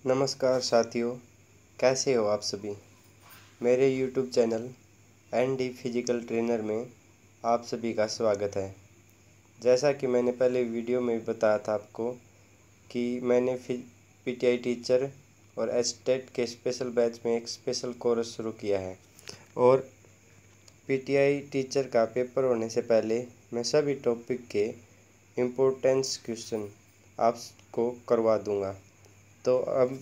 नमस्कार साथियों, कैसे हो आप सभी। मेरे YouTube channel N D physical trainer में आप सभी का स्वागत है। जैसा कि मैंने पहले वीडियो में भी बताया था आपको कि मैंने पीटीआई टीचर और एस्टेट के स्पेशल बैच में एक स्पेशल कोर्स शुरू किया है और पीटीआई टीचर का पेपर होने से पहले मैं सभी टॉपिक के इम्पोर्टेंस क्वेश्चन आपको करवा दूंगा। तो अब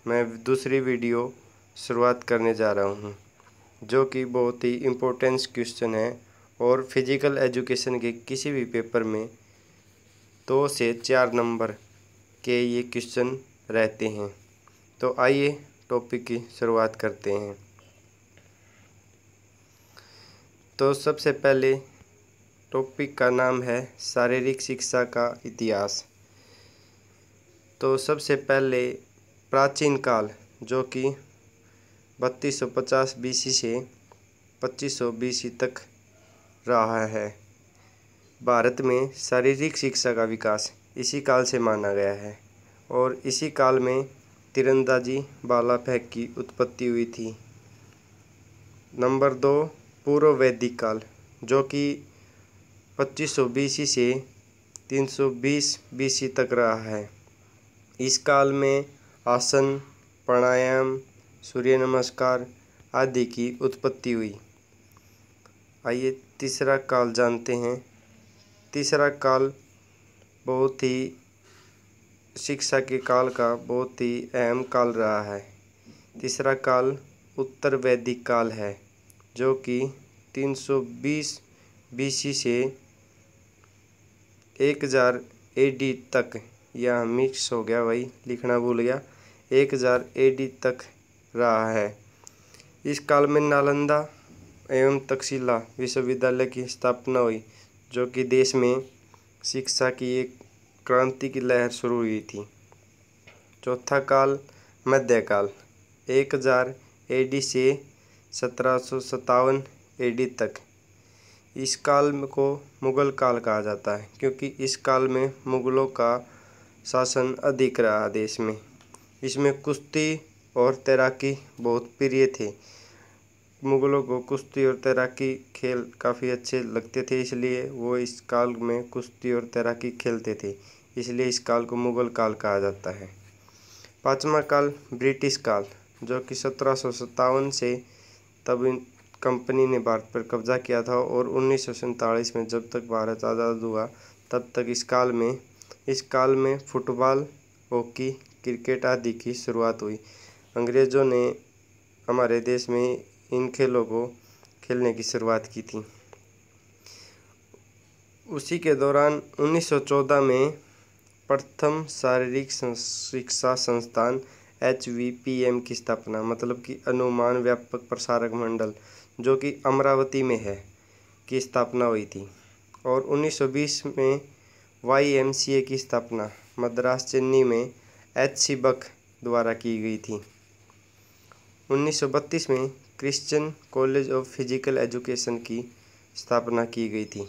मैं दूसरी वीडियो शुरुआत करने जा रहा हूँ जो कि बहुत ही इम्पोर्टेंस क्वेश्चन है और फिजिकल एजुकेशन के किसी भी पेपर में 2 से 4 नंबर के ये क्वेश्चन रहते हैं। तो आइए टॉपिक की शुरुआत करते हैं। तो सबसे पहले टॉपिक का नाम है शारीरिक शिक्षा का इतिहास। तो सबसे पहले प्राचीन काल जो कि 3250 बीसी से 2500 बीसी तक रहा है। भारत में शारीरिक शिक्षा का विकास इसी काल से माना गया है और इसी काल में तीरंदाजी भाला फेंक की उत्पत्ति हुई थी। नंबर 2 पूर्व वैदिक काल जो कि 2500 बीसी से 320 बीसी तक रहा है। इस काल में आसन, प्राणायाम, सूर्य नमस्कार आदि की उत्पत्ति हुई। आइए तीसरा काल जानते हैं। तीसरा काल बहुत ही शिक्षा के काल का बहुत ही अहम काल रहा है। तीसरा काल उत्तर वैदिक काल है जो कि 320 बीसी से 1000 एडी तक, यह मिक्स हो गया भाई, लिखना भूल गया, 1000 एडी तक रहा है। इस काल में नालंदा एवं तक्षशिला विश्वविद्यालय की स्थापना हुई जो कि देश में शिक्षा की एक क्रांति की लहर शुरू हुई थी। चौथा काल मध्यकाल 1000 एडी से 1757 एडी तक। इस काल को मुगल काल कहा जाता है क्योंकि इस काल में मुगलों का शासन अधिक रहा देश में। इसमें कुश्ती और तैराकी बहुत प्रिय थे। मुगलों को कुश्ती और तैराकी खेल काफ़ी अच्छे लगते थे, इसलिए वो इस काल में कुश्ती और तैराकी खेलते थे, इसलिए इस काल को मुगल काल कहा जाता है। पाँचवा काल ब्रिटिश काल जो कि 1757 से तब कंपनी ने भारत पर कब्जा किया था और 1947 में जब तक भारत आज़ाद हुआ तब तक इस काल में फुटबॉल, हॉकी, क्रिकेट आदि की शुरुआत हुई। अंग्रेज़ों ने हमारे देश में इन खेलों को खेलने की शुरुआत की थी। उसी के दौरान 1914 में प्रथम शारीरिक शिक्षा संस्थान HVPM की स्थापना, मतलब कि अनुमान व्यापक प्रसारक मंडल जो कि अमरावती में है, की स्थापना हुई थी। और 1920 में YMCA की स्थापना मद्रास चेन्नई में HC बक द्वारा की गई थी। 1932 में Christian college of physical education की स्थापना की गई थी।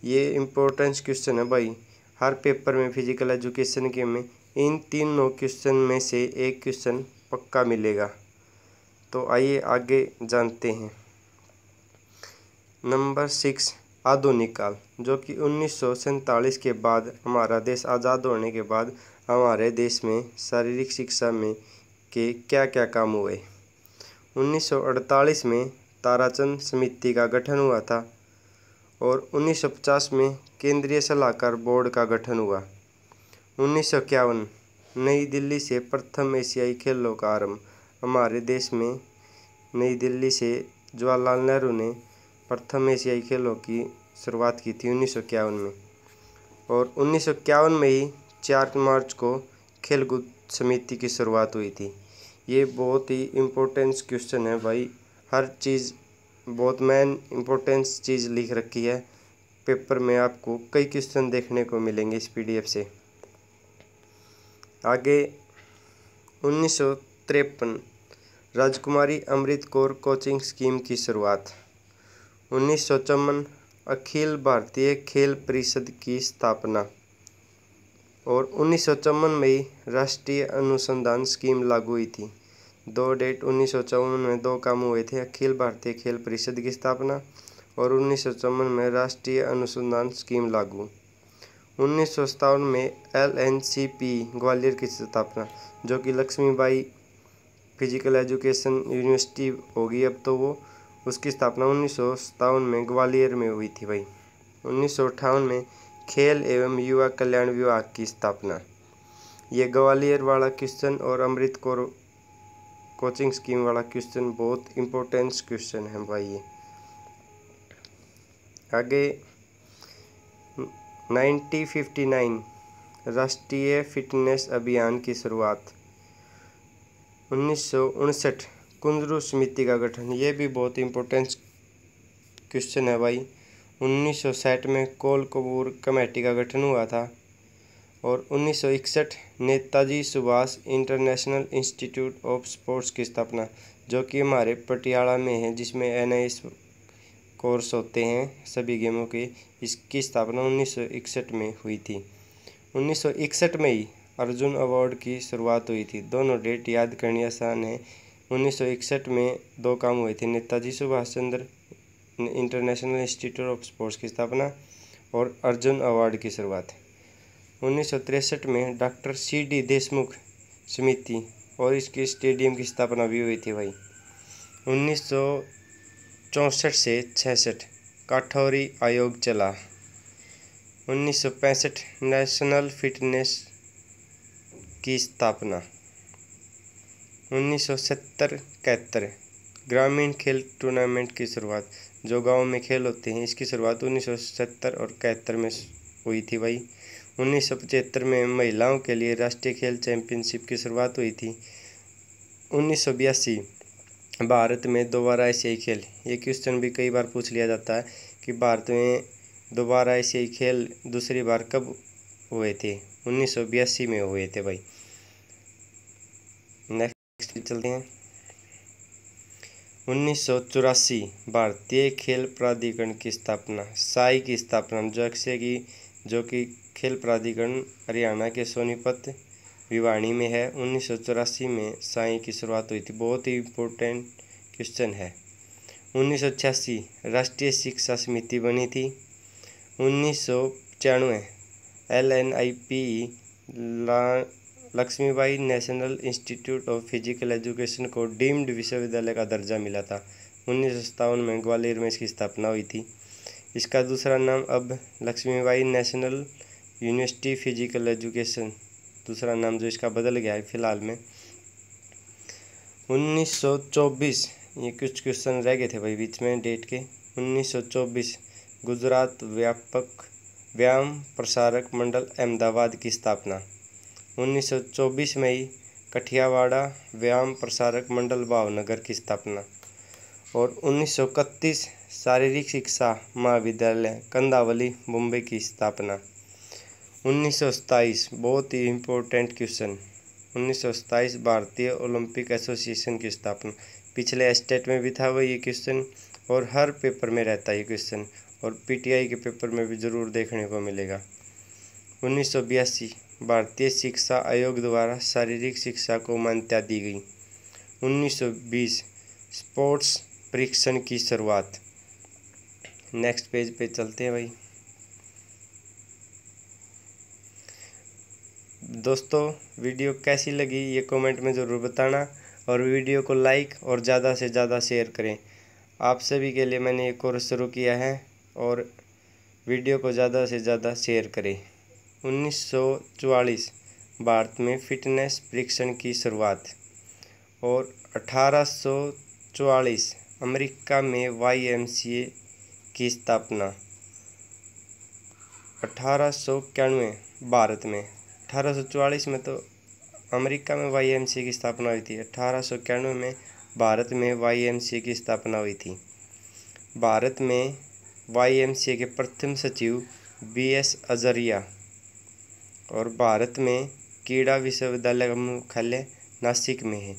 ये इम्पोर्टेंस क्वेश्चन है भाई, हर पेपर में फिजिकल एजुकेशन के में इन तीनों क्वेश्चन में से एक क्वेश्चन पक्का मिलेगा। तो आइए आगे जानते हैं। नंबर 6 आधुनिक काल जो कि 1947 के बाद, हमारा देश आज़ाद होने के बाद हमारे देश में शारीरिक शिक्षा में के क्या क्या काम हुए। 1948 में ताराचंद समिति का गठन हुआ था और 1950 में केंद्रीय सलाहकार बोर्ड का गठन हुआ। 1951 नई दिल्ली से प्रथम एशियाई खेलों का आरंभ। हमारे देश में नई दिल्ली से जवाहरलाल नेहरू ने प्रथम एशियाई खेलों की शुरुआत की थी 1951 में। और 1951 में ही 4 मार्च को खेलकूद समिति की शुरुआत हुई थी। ये बहुत ही इम्पोर्टेंस क्वेश्चन है भाई, हर चीज़ बहुत मेन इम्पोर्टेंस चीज़ लिख रखी है पेपर में, आपको कई क्वेश्चन देखने को मिलेंगे इस PDF से। आगे 1953 राजकुमारी अमृत कौर कोचिंग स्कीम की शुरुआत। 1954 अखिल भारतीय खेल परिषद की स्थापना और 1954 में ही राष्ट्रीय अनुसंधान स्कीम लागू हुई थी। 2 डेट 1954 में 2 काम हुए थे, अखिल भारतीय खेल परिषद की स्थापना और 1954 में राष्ट्रीय अनुसंधान स्कीम लागू। 1957 में LNCP ग्वालियर की स्थापना, जो कि लक्ष्मीबाई फिजिकल एजुकेशन यूनिवर्सिटी होगी अब तो वो, उसकी स्थापना 1957 में ग्वालियर में हुई थी भाई। 1958 में खेल एवं युवा कल्याण विभाग की स्थापना। ये ग्वालियर वाला क्वेश्चन और अमृत कौर कोचिंग स्कीम वाला क्वेश्चन बहुत इम्पोर्टेंट क्वेश्चन है भाई। ये आगे 1959 राष्ट्रीय फिटनेस अभियान की शुरुआत। 1959 कुंजरू समिति का गठन, ये भी बहुत इम्पोर्टेंट क्वेश्चन है भाई। 1960 में कोल कपूर कमेटी का गठन हुआ था। और 1961 Netaji Subhash international institute of sports की स्थापना, जो कि हमारे पटियाला में है, जिसमें NIS कोर्स होते हैं सभी गेमों के। इसकी स्थापना 1961 में हुई थी। 1961 में ही अर्जुन अवार्ड की शुरुआत हुई थी। दोनों डेट याद करनी आसान है। 1961 में 2 काम हुए थे, Netaji Subhash Chandra international institute of sports की स्थापना और अर्जुन अवार्ड की शुरुआत। 1963 में डॉक्टर CD देशमुख समिति और इसके स्टेडियम की स्थापना भी हुई थी भाई। 1964 से 66 काठौरी आयोग चला। 1965 नेशनल फिटनेस की स्थापना। 1970-71 ग्रामीण खेल टूर्नामेंट की शुरुआत, जो गांव में खेल होते हैं, इसकी शुरुआत 1970 और 71 में हुई थी भाई। 1975 में महिलाओं के लिए राष्ट्रीय खेल चैंपियनशिप की शुरुआत हुई थी। 1982 भारत में दोबारा एशियाई खेल, ये क्वेश्चन भी कई बार पूछ लिया जाता है कि भारत में दोबारा एशियाई खेल दूसरी बार कब हुए थे। 1982 में हुए थे भाई। नेक्स्ट चलते हैं। 1984 भारतीय खेल प्राधिकरण की स्थापना, साई की स्थापना, जो कि खेल प्राधिकरण हरियाणा के सोनीपत भिवानी में है। 1984 में साई की शुरुआत हुई थी, बहुत ही इम्पोर्टेंट क्वेश्चन है। 1986 राष्ट्रीय शिक्षा समिति बनी थी। 1995 LNIPE Lakshmibai national institute of physical education को डीम्ड विश्वविद्यालय का दर्जा मिला था। 1957 में ग्वालियर में इसकी स्थापना हुई थी। इसका दूसरा नाम अब Lakshmibai national university physical education, दूसरा नाम जो इसका बदल गया है फिलहाल में। 1924 ये कुछ क्वेश्चन रह गए थे भाई बीच में डेट के। 1924 गुजरात व्यापक व्यायाम प्रसारक मंडल अहमदाबाद की स्थापना। 1924 में ही कठियावाड़ा व्यायाम प्रसारक मंडल भावनगर की स्थापना। और 1931 शारीरिक शिक्षा महाविद्यालय कंदावली मुंबई की स्थापना। 1927 बहुत ही इम्पोर्टेंट क्वेश्चन, 1927 भारतीय ओलंपिक एसोसिएशन की स्थापना। पिछले स्टेट में भी था वो ये क्वेश्चन और हर पेपर में रहता है ये क्वेश्चन और PTI के पेपर में भी ज़रूर देखने को मिलेगा। 1982 भारतीय शिक्षा आयोग द्वारा शारीरिक शिक्षा को मान्यता दी गई। 1920 स्पोर्ट्स परीक्षण की शुरुआत। नेक्स्ट पेज पे चलते हैं भाई। दोस्तों वीडियो कैसी लगी ये कमेंट में ज़रूर बताना और वीडियो को लाइक और ज़्यादा से ज़्यादा शेयर करें। आप सभी के लिए मैंने ये कोर्स शुरू किया है और वीडियो को ज़्यादा से ज़्यादा शेयर करें। 1944 भारत में फिटनेस परीक्षण की शुरुआत और 1844 अमेरिका में YMCA की स्थापना। 1891 भारत में, 1844 में तो अमेरिका में YMCA की स्थापना हुई थी, 1891 में भारत में YMCA की स्थापना हुई थी। भारत में YMCA के प्रथम सचिव BS अजरिया और भारत में कीड़ा विश्वविद्यालय का मुख्यालय नासिक में है।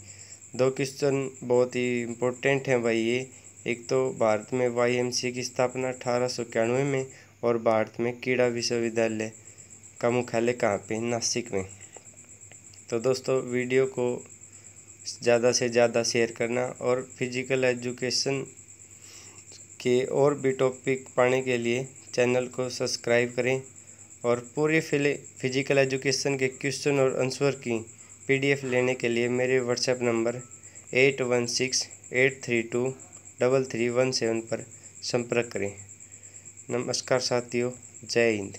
2 क्वेश्चन बहुत ही इम्पोर्टेंट हैं भाई ये। एक तो भारत में YMCA की स्थापना 1891 में और भारत में कीड़ा विश्वविद्यालय का मुख्यालय कहाँ पे? नासिक में। तो दोस्तों वीडियो को ज़्यादा से ज़्यादा शेयर करना और फिजिकल एजुकेशन के और भी टॉपिक पाने के लिए चैनल को सब्सक्राइब करें। और पूरे फिजिकल एजुकेशन के क्वेश्चन और आंसर की PDF लेने के लिए मेरे व्हाट्सएप नंबर 8168323317 पर संपर्क करें। नमस्कार साथियों, जय हिंद।